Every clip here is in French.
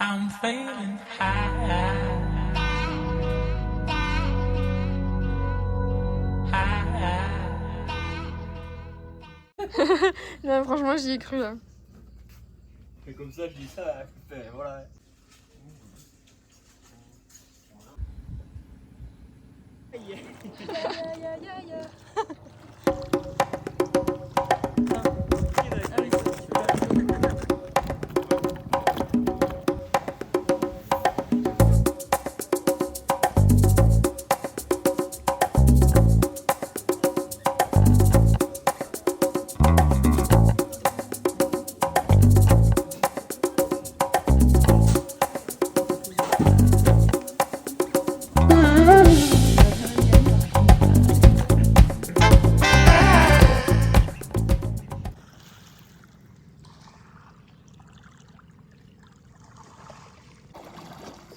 I'm feeling high. Non, franchement, j'y ai cru là. Et comme ça, je dis ça, voilà.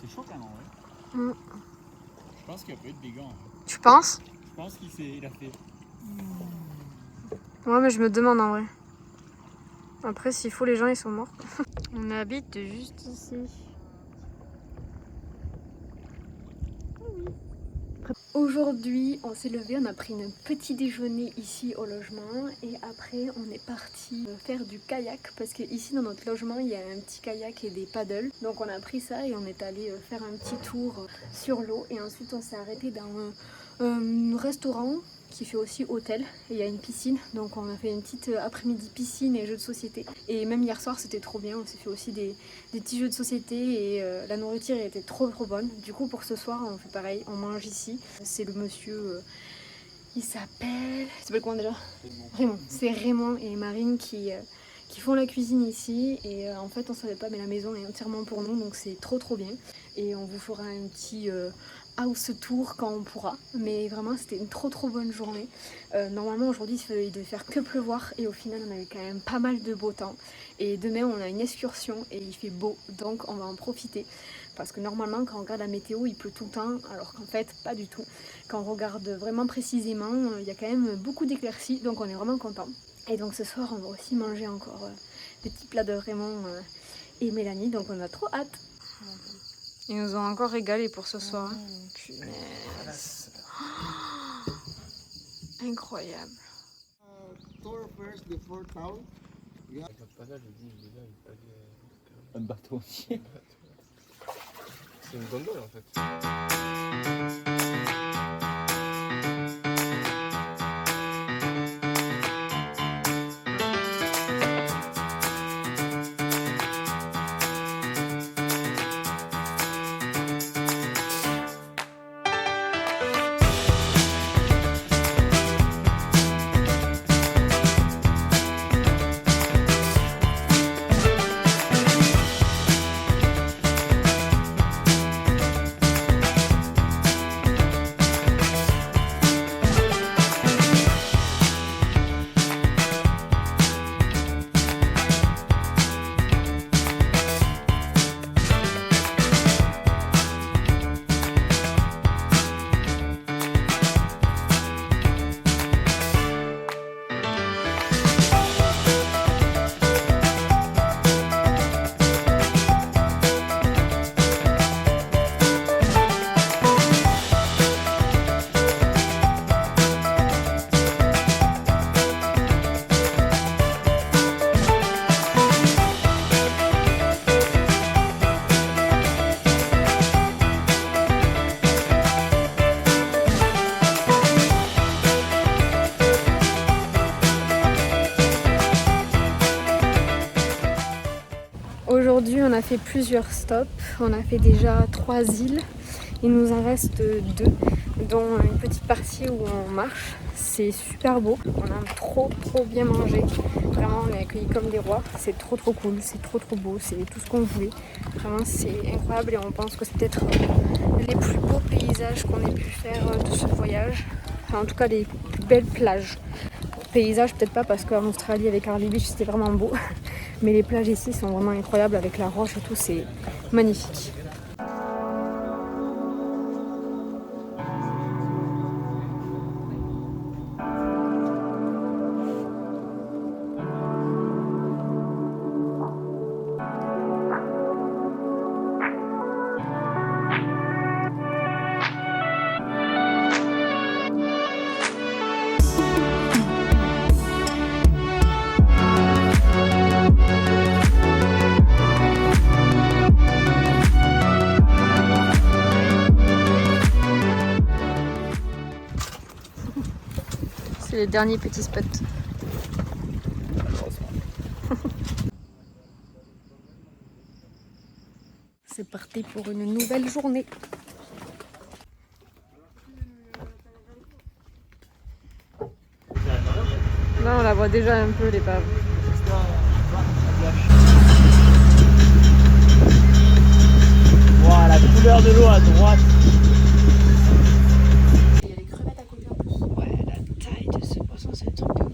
C'est chaud quand même, ouais. Je pense qu'il y a pas eu de dégâts. Tu penses? Je pense qu'il a fait. Ouais, mais je me demande en vrai. Après, s'il faut, les gens ils sont morts. On habite juste ici. Aujourd'hui, on s'est levé, on a pris un petit déjeuner ici au logement et après on est parti faire du kayak parce que ici dans notre logement il y a un petit kayak et des paddles. Donc on a pris ça et on est allé faire un petit tour sur l'eau et ensuite on s'est arrêté dans un restaurant qui fait aussi hôtel et il y a une piscine, donc on a fait une petite après-midi piscine et jeux de société. Et même hier soir c'était trop bien, on s'est fait aussi des petits jeux de société et la nourriture était trop bonne. Du coup pour ce soir on fait pareil, on mange ici. C'est le monsieur, il s'appelle comment déjà? Raymond. C'est Raymond et Marine qui font la cuisine ici et en fait on savait pas mais la maison est entièrement pour nous donc c'est trop bien. Et on vous fera un petit house tour quand on pourra, mais vraiment c'était une trop bonne journée. Normalement aujourd'hui il devait faire que pleuvoir et au final on a eu quand même pas mal de beau temps et demain on a une excursion et il fait beau donc on va en profiter parce que normalement quand on regarde la météo il pleut tout le temps alors qu'en fait pas du tout. Quand on regarde vraiment précisément il y a quand même beaucoup d'éclaircies donc on est vraiment content. Et donc ce soir on va aussi manger encore des petits plats de Raymond et Mélanie donc on a trop hâte. Ils nous ont encore régalé pour ce soir. Punaise. Oh, incroyable. Tour first before town. Un bateau entier. C'est une gondole en fait. Aujourd'hui on a fait plusieurs stops, on a fait déjà 3 îles, il nous en reste 2, dont une petite partie où on marche, c'est super beau, on a trop bien mangé, vraiment on est accueillis comme des rois, c'est trop cool, c'est trop beau, c'est tout ce qu'on voulait, vraiment c'est incroyable et on pense que c'est peut-être les plus beaux paysages qu'on ait pu faire de ce voyage, enfin, en tout cas les plus belles plages. Paysage peut-être pas parce qu'en Australie avec Harley Beach c'était vraiment beau, mais les plages ici sont vraiment incroyables avec la roche et tout, c'est magnifique. le dernier petit spot. C'est parti pour une nouvelle journée. Là, on la voit déjà un peu, l'épave. Voilà, la couleur de l'eau à droite. Il y a les crevettes à côté en plus. Ouais, la taille de ce poisson, c'est un truc de ouf.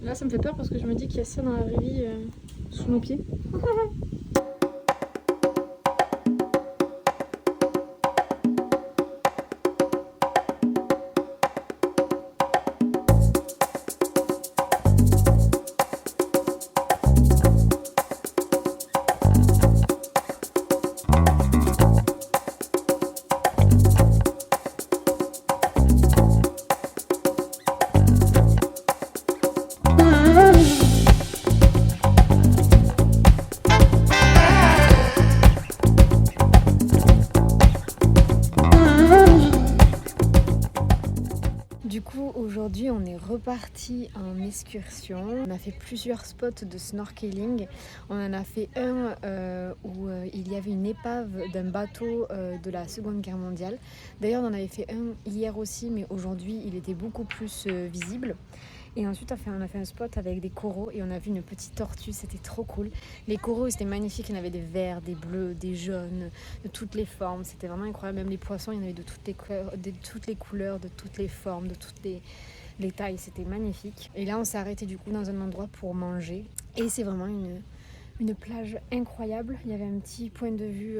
Là, ça me fait peur parce que je me dis qu'il y a ça dans la vraie vie sous nos pieds. Du coup, aujourd'hui, on est reparti en excursion. On a fait plusieurs spots de snorkeling. On en a fait un où il y avait une épave d'un bateau de la Seconde Guerre mondiale. D'ailleurs, on en avait fait un hier aussi, mais aujourd'hui, il était beaucoup plus visible. Et ensuite, on a fait un spot avec des coraux et on a vu une petite tortue, c'était trop cool. Les coraux, c'était magnifique, il y en avait des verts, des bleus, des jaunes, de toutes les formes. C'était vraiment incroyable. Même les poissons, il y en avait de toutes les couleurs, de toutes les formes, de toutes les tailles. C'était magnifique. Et là, on s'est arrêté du coup dans un endroit pour manger. Et c'est vraiment une plage incroyable. Il y avait un petit point de vue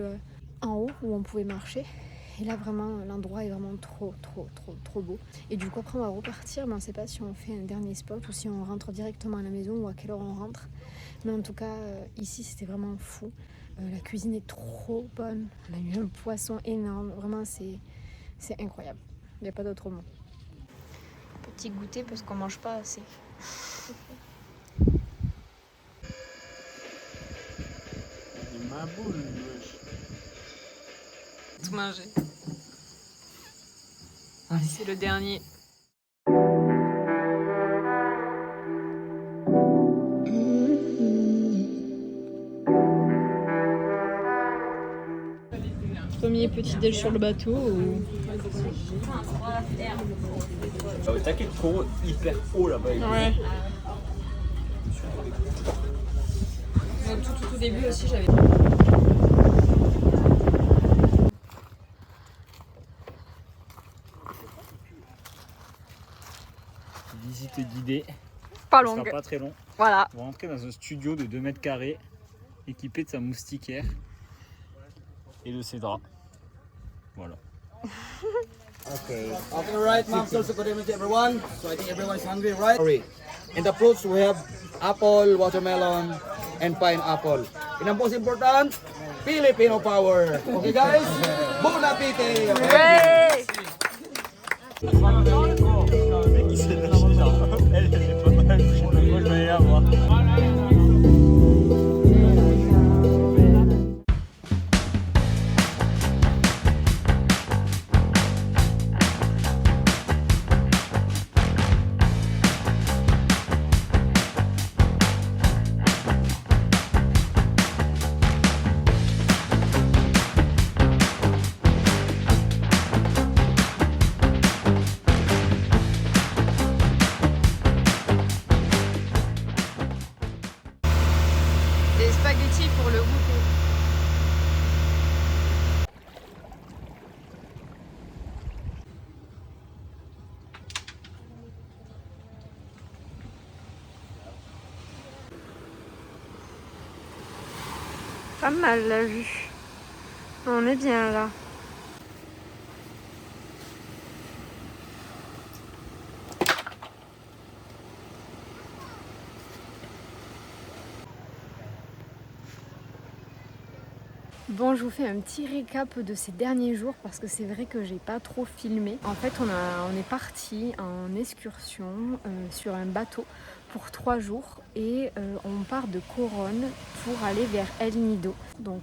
en haut où on pouvait marcher. Et là vraiment l'endroit est vraiment trop beau. Et du coup après on va repartir, mais on ne sait pas si on fait un dernier spot ou si on rentre directement à la maison ou à quelle heure on rentre. Mais en tout cas ici c'était vraiment fou. La cuisine est trop bonne. On a eu un poisson énorme. Vraiment c'est incroyable. Il n'y a pas d'autre mot. Petit goûter parce qu'on mange pas assez. Ma boule. Tout manger. C'est le dernier. Premier petit déj sur le bateau ou... T'as quelques coraux hyper haut là-bas. Ouais. Tout au début aussi j'avais... Visite guidée. Pas Ça longue. sera pas très long. Voilà. On va rentrer dans un studio de 2 mètres carrés équipé de sa moustiquaire et de ses draps. Voilà. Okay. Okay, right, ma'am. So good evening to everyone. So I think everyone's hungry, right? In the fruits we have apple, watermelon, and pineapple. And the most important, Filipino power. Okay, guys? Bon appétit! Okay? Il s'est lâché genre. Elle est pas mal. Moi je vais aller la voir. Des spaghettis pour le goûter. Pas mal la vue. On est bien là. Bon, je vous fais un petit récap de ces derniers jours parce que c'est vrai que j'ai pas trop filmé. En fait, on est parti en excursion sur un bateau pour 3 jours et on part de Coronne pour aller vers El Nido. Donc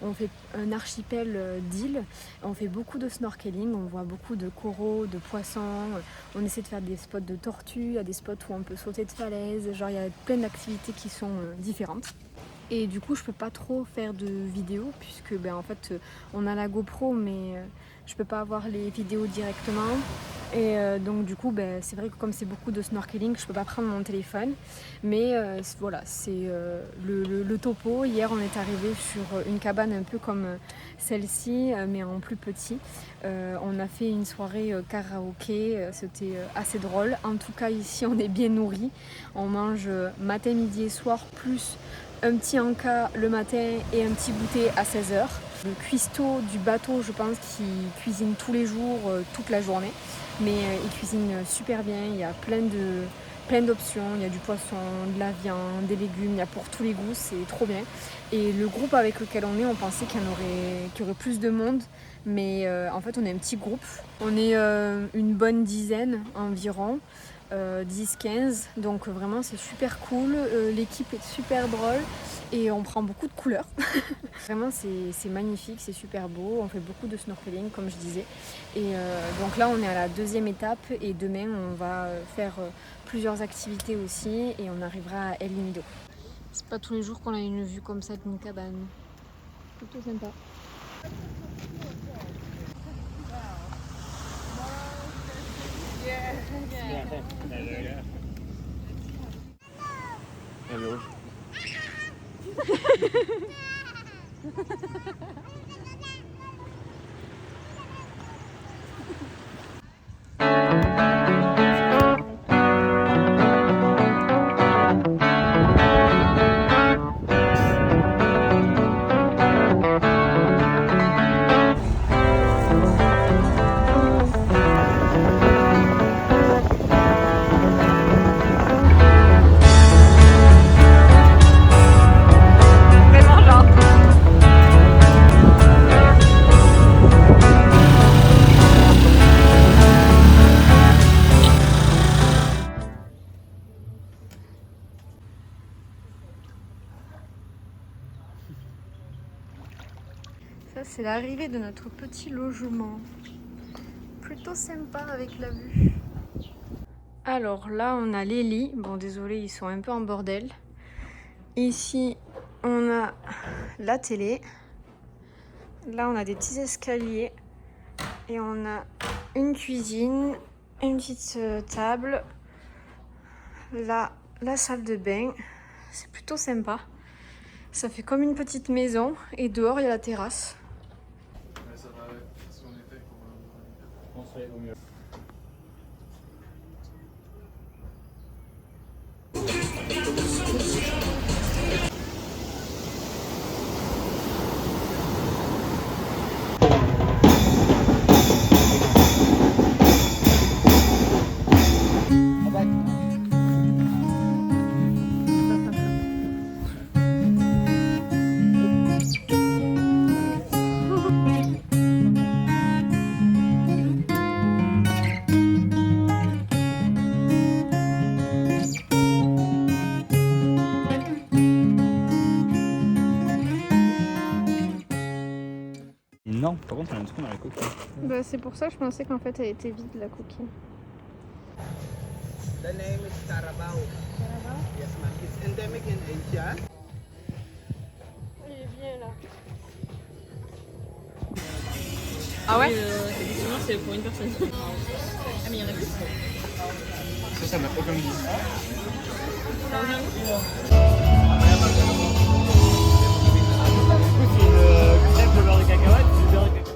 On fait un archipel d'îles, on fait beaucoup de snorkeling, on voit beaucoup de coraux, de poissons, on essaie de faire des spots de tortues, il y a des spots où on peut sauter de falaise, genre il y a plein d'activités qui sont différentes. Et du coup je peux pas trop faire de vidéos puisque en fait on a la GoPro mais je peux pas avoir les vidéos directement. Et donc du coup c'est vrai que comme c'est beaucoup de snorkeling, je peux pas prendre mon téléphone. Mais voilà, c'est le topo. Hier on est arrivé sur une cabane un peu comme celle-ci mais en plus petit. On a fait une soirée karaoké, c'était assez drôle. En tout cas ici on est bien nourris. On mange matin, midi et soir plus un petit encas le matin et un petit goûter à 16h. Le cuistot du bateau, je pense qu'il cuisine tous les jours, toute la journée. Mais il cuisine super bien, il y a plein d'options. Il y a du poisson, de la viande, des légumes, il y a pour tous les goûts, c'est trop bien. Et le groupe avec lequel on est, on pensait qu'il y aurait plus de monde. Mais en fait, on est un petit groupe. On est une bonne dizaine environ. 10-15, donc vraiment c'est super cool, l'équipe est super drôle et on prend beaucoup de couleurs. Vraiment c'est magnifique, c'est super beau, on fait beaucoup de snorkeling comme je disais. Et donc là on est à la deuxième étape et demain on va faire plusieurs activités aussi et on arrivera à El Nido. C'est pas tous les jours qu'on a une vue comme ça d'une cabane, plutôt sympa. Elle est rouge. Ça c'est l'arrivée de notre petit logement. Plutôt sympa avec la vue. Alors là on a les lits. Bon désolé ils sont un peu en bordel. Ici on a la télé. Là on a des petits escaliers. Et on a une cuisine, une petite table. Là la salle de bain. C'est plutôt sympa. Ça fait comme une petite maison. Et dehors il y a la terrasse. Ça va, si on était pour On serait au mieux. Non, par contre, on a un truc dans la coquille. C'est pour ça que je pensais qu'en fait elle était vide la coquille. The name is Carabao. Yes, ma'am. It's endemic in Asia. Il est bien là. Ah ouais effectivement c'est pour une personne. Ah mais il y en a plus. Ça n'a aucun goût. Du coup, c'est une crêpe de beurre de cacahuète, du beurre de cacahuète.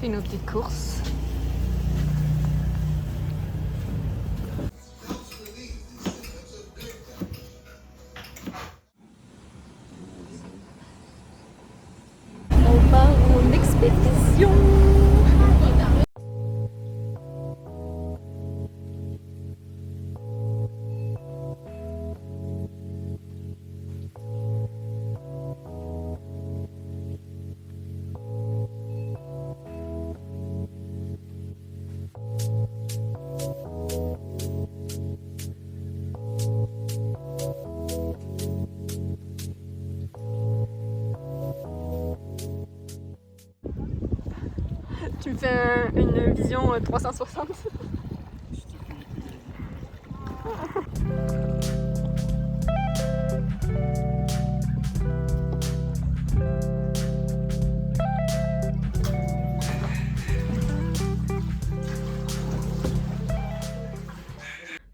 Fait nos petites courses. On part en expédition. Tu me fais une vision 360.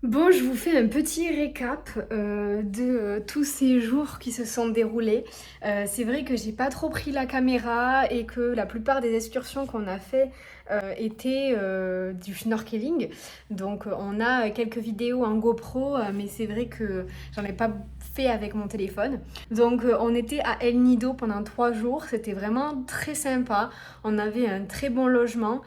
Bon, je vous fais un petit récap de tous ces jours qui se sont déroulés. C'est vrai que j'ai pas trop pris la caméra et que la plupart des excursions qu'on a fait étaient du snorkeling. Donc on a quelques vidéos en GoPro, mais c'est vrai que j'en ai pas fait avec mon téléphone. Donc on était à El Nido pendant 3 jours, c'était vraiment très sympa. On avait un très bon logement.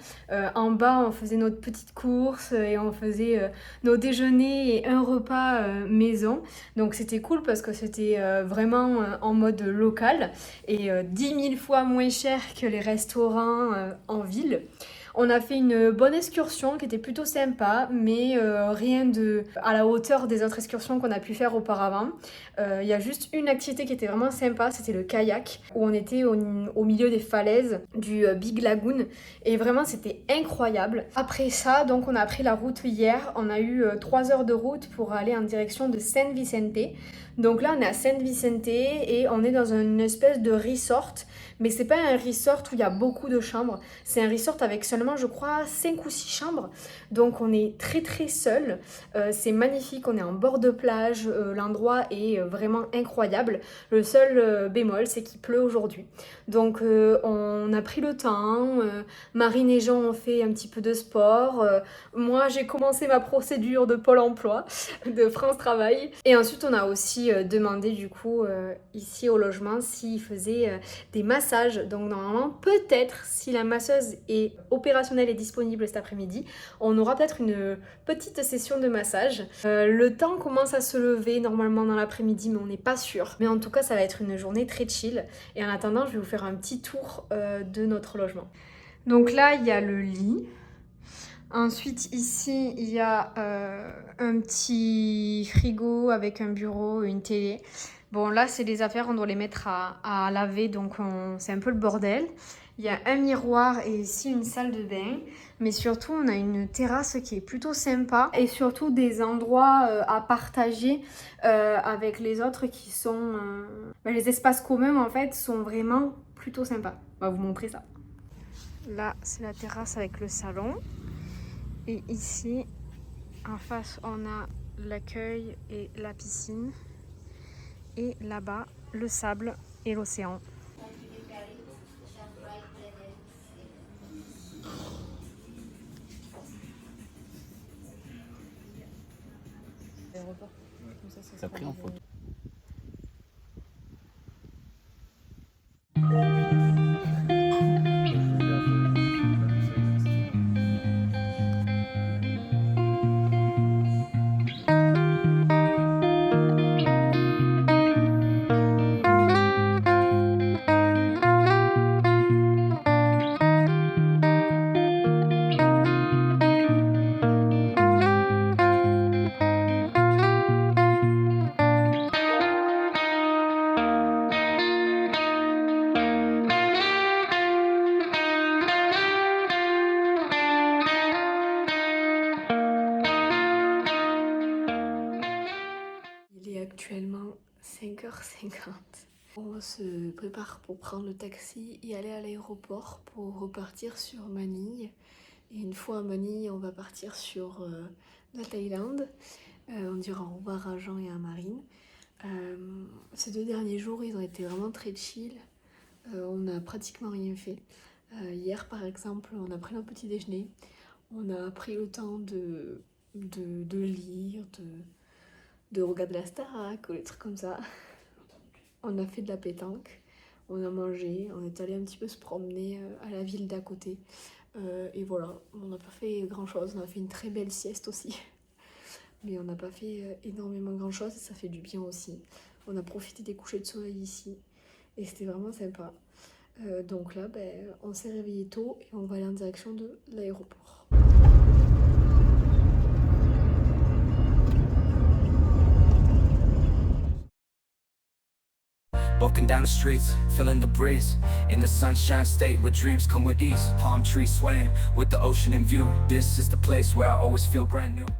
En bas, on faisait notre petite course et on faisait nos déjeuners et un repas maison. Donc c'était cool parce que c'était vraiment en mode local et 10 000 fois moins cher que les restaurants en ville. On a fait une bonne excursion qui était plutôt sympa, mais rien de à la hauteur des autres excursions qu'on a pu faire auparavant. Il y a juste une activité qui était vraiment sympa, c'était le kayak, où on était au milieu des falaises du Big Lagoon, et vraiment c'était incroyable. Après ça, donc on a pris la route hier, on a eu 3 heures de route pour aller en direction de San Vicente. Donc là on est à San Vicente et on est dans une espèce de resort, mais c'est pas un resort où il y a beaucoup de chambres, c'est un resort avec seulement je crois 5 ou 6 chambres, donc on est très très seul. C'est magnifique, on est en bord de plage, l'endroit est vraiment incroyable. Le seul bémol c'est qu'il pleut aujourd'hui, donc on a pris le temps, Marine et Jean ont fait un petit peu de sport, moi j'ai commencé ma procédure de Pôle emploi, de France Travail, et ensuite on a aussi demandé du coup ici au logement s'ils faisaient des massages. Donc normalement peut-être si la masseuse est opérationnelle et disponible cet après-midi, on aura peut-être une petite session de massage. Le temps commence à se lever normalement dans l'après-midi, mais on n'est pas sûr. Mais en tout cas ça va être une journée très chill, et en attendant je vais vous faire un petit tour de notre logement. Donc là il y a le lit. Ensuite, ici, il y a un petit frigo avec un bureau, une télé. Bon, là, c'est les affaires, on doit les mettre à laver, donc c'est un peu le bordel. Il y a un miroir et ici une salle de bain. Mais surtout, on a une terrasse qui est plutôt sympa. Et surtout, des endroits à partager avec les autres qui sont... les espaces communs, en fait, sont vraiment plutôt sympas. On va vous montrer ça. Là, c'est la terrasse avec le salon. Et ici, en face, on a l'accueil et la piscine. Et là-bas, le sable et l'océan. T'as pris en photo. Actuellement 5h50. On se prépare pour prendre le taxi et aller à l'aéroport pour repartir sur Manille. Et une fois à Manille, on va partir sur la Thaïlande. On dira au revoir à Jean et à Marine. Ces 2 derniers jours, ils ont été vraiment très chill. On n'a pratiquement rien fait. Hier, par exemple, on a pris un petit déjeuner. On a pris le temps de lire, de regarder la Starac ou des trucs comme ça. On a fait de la pétanque, on a mangé, on est allé un petit peu se promener à la ville d'à côté. Et voilà, on n'a pas fait grand chose, on a fait une très belle sieste aussi. Mais on n'a pas fait énormément grand chose et ça fait du bien aussi. On a profité des couchers de soleil ici et c'était vraiment sympa. Donc là, on s'est réveillé tôt et on va aller en direction de l'aéroport. Walking down the streets, feeling the breeze. In the sunshine state where dreams come with ease. Palm trees swaying with the ocean in view. This is the place where I always feel brand new.